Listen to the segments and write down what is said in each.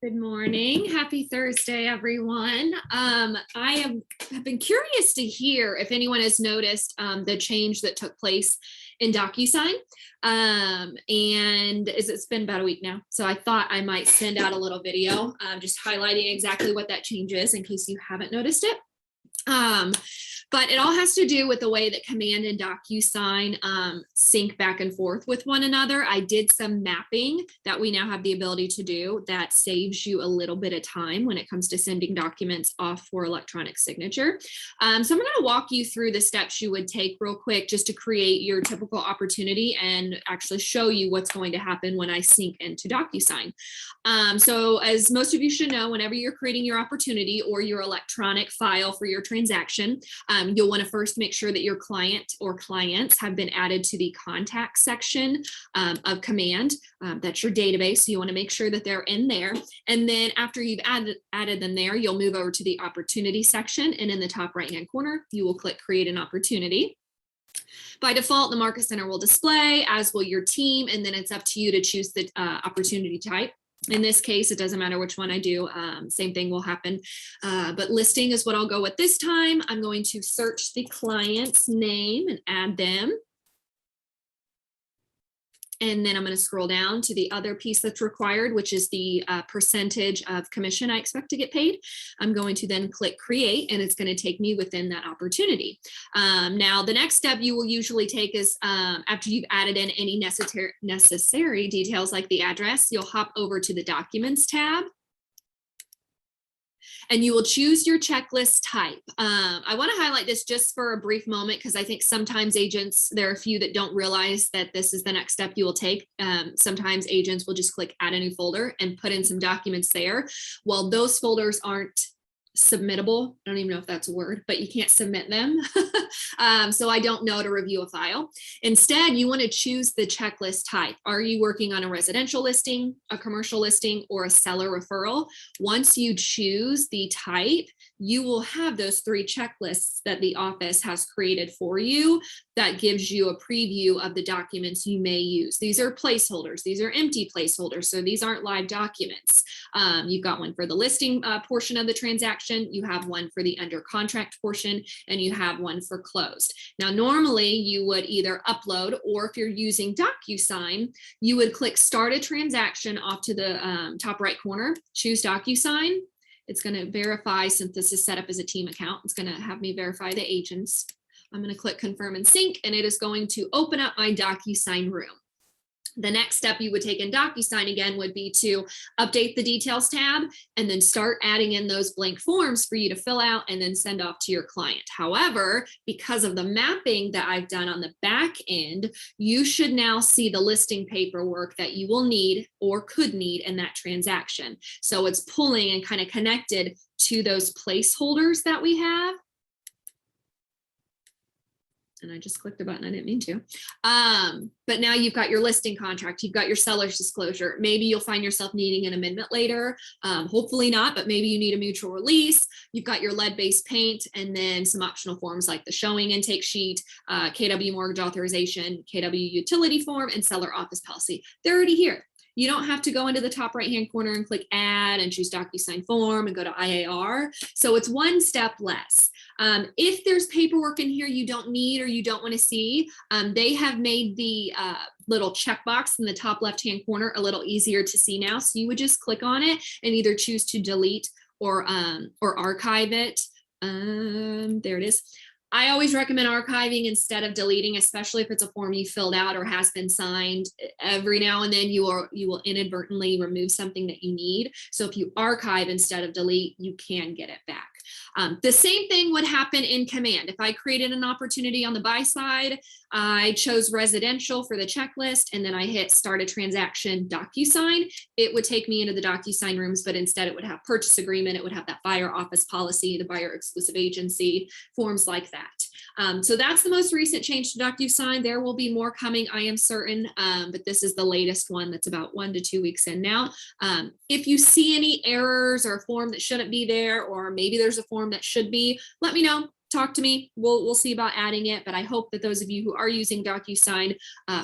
Good morning. Happy Thursday, everyone. I have been curious to hear if anyone has noticed the change that took place in DocuSign. And it's been about a week now. So I thought I might send out a little video just highlighting exactly what that change is in case you haven't noticed it. But it all has to do with the way that Command and DocuSign sync back and forth with one another. I did some mapping that we now have the ability to do that saves you a little bit of time when it comes to sending documents off for electronic signature. So I'm going to walk you through the steps you would take real quick just to create your typical opportunity and actually show you what's going to happen when I sync into DocuSign. So as most of you should know, whenever you're creating your opportunity or your electronic file for your transaction, you'll want to first make sure that your client or clients have been added to the contact section of Command. That's your database. So you want to make sure that they're in there. And then after you've added them there, you'll move over to the opportunity section. And in the top right-hand corner, you will click Create an Opportunity. By default, the Market Center will display, as will your team. And then it's up to you to choose the opportunity type. In this case, it doesn't matter which one I do, same thing will happen. But listing is what I'll go with this time. I'm going to search the client's name and add them. And then I'm going to scroll down to the other piece that's required, which is the percentage of commission I expect to get paid. I'm going to then click create, and it's going to take me within that opportunity. Now, the next step you will usually take is after you've added in any necessary details like the address, you'll hop over to the Documents tab. And you will choose your checklist type. I want to highlight this just for a brief moment because I think sometimes agents, there are a few that don't realize that this is the next step you will take. Sometimes agents will just click add a new folder and put in some documents there. Well, those folders aren't submittable. I don't even know if that's a word, but you can't submit them. So I don't know to review a file. Instead, you want to choose the checklist type. Are you working on a residential listing, a commercial listing, or a seller referral? Once you choose the type, you will have those three checklists that the office has created for you that gives you a preview of the documents you may use. These are placeholders. These are empty placeholders. So these aren't live documents. You've got one for the listing portion of the transaction. You have one for the under contract portion, and you have one for closed. Now, normally you would either upload, or if you're using DocuSign, you would click start a transaction off to the top right corner, choose DocuSign. It's going to verify, since this is set up as a team account, it's going to have me verify the agents. I'm going to click confirm and sync, and it is going to open up my DocuSign room. The next step you would take in DocuSign again would be to update the details tab and then start adding in those blank forms for you to fill out and then send off to your client. However, because of the mapping that I've done on the back end, you should now see the listing paperwork that you will need or could need in that transaction. So it's pulling and kind of connected to those placeholders that we have. And I just clicked the button, I didn't mean to. But now you've got your listing contract, you've got your seller's disclosure. Maybe you'll find yourself needing an amendment later. Hopefully not, but maybe you need a mutual release. You've got your lead-based paint, and then some optional forms like the showing intake sheet, KW mortgage authorization, KW utility form, and seller office policy. They're already here. You don't have to go into the top right-hand corner and click add and choose DocuSign form and go to IAR. So it's one step less. If there's paperwork in here you don't need or you don't want to see, they have made the little checkbox in the top left-hand corner a little easier to see now. So you would just click on it and either choose to delete or archive it. There it is. I always recommend archiving instead of deleting, especially if it's a form you filled out or has been signed. Every now and then you will inadvertently remove something that you need. So if you archive instead of delete, you can get it back. The same thing would happen in Command. If I created an opportunity on the buy side, I chose residential for the checklist, and then I hit start a transaction DocuSign. It would take me into the DocuSign rooms, but instead it would have purchase agreement. It would have that buyer office policy, the buyer exclusive agency, forms like that. So that's the most recent change to DocuSign. There will be more coming, I am certain, but this is the latest one that's about 1 to 2 weeks in now. If you see any errors or a form that shouldn't be there, or maybe there's a form that should be, let me know. Talk to me. We'll see about adding it, but I hope that those of you who are using DocuSign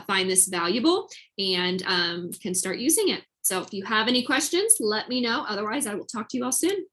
find this valuable and can start using it. So if you have any questions, let me know. Otherwise, I will talk to you all soon.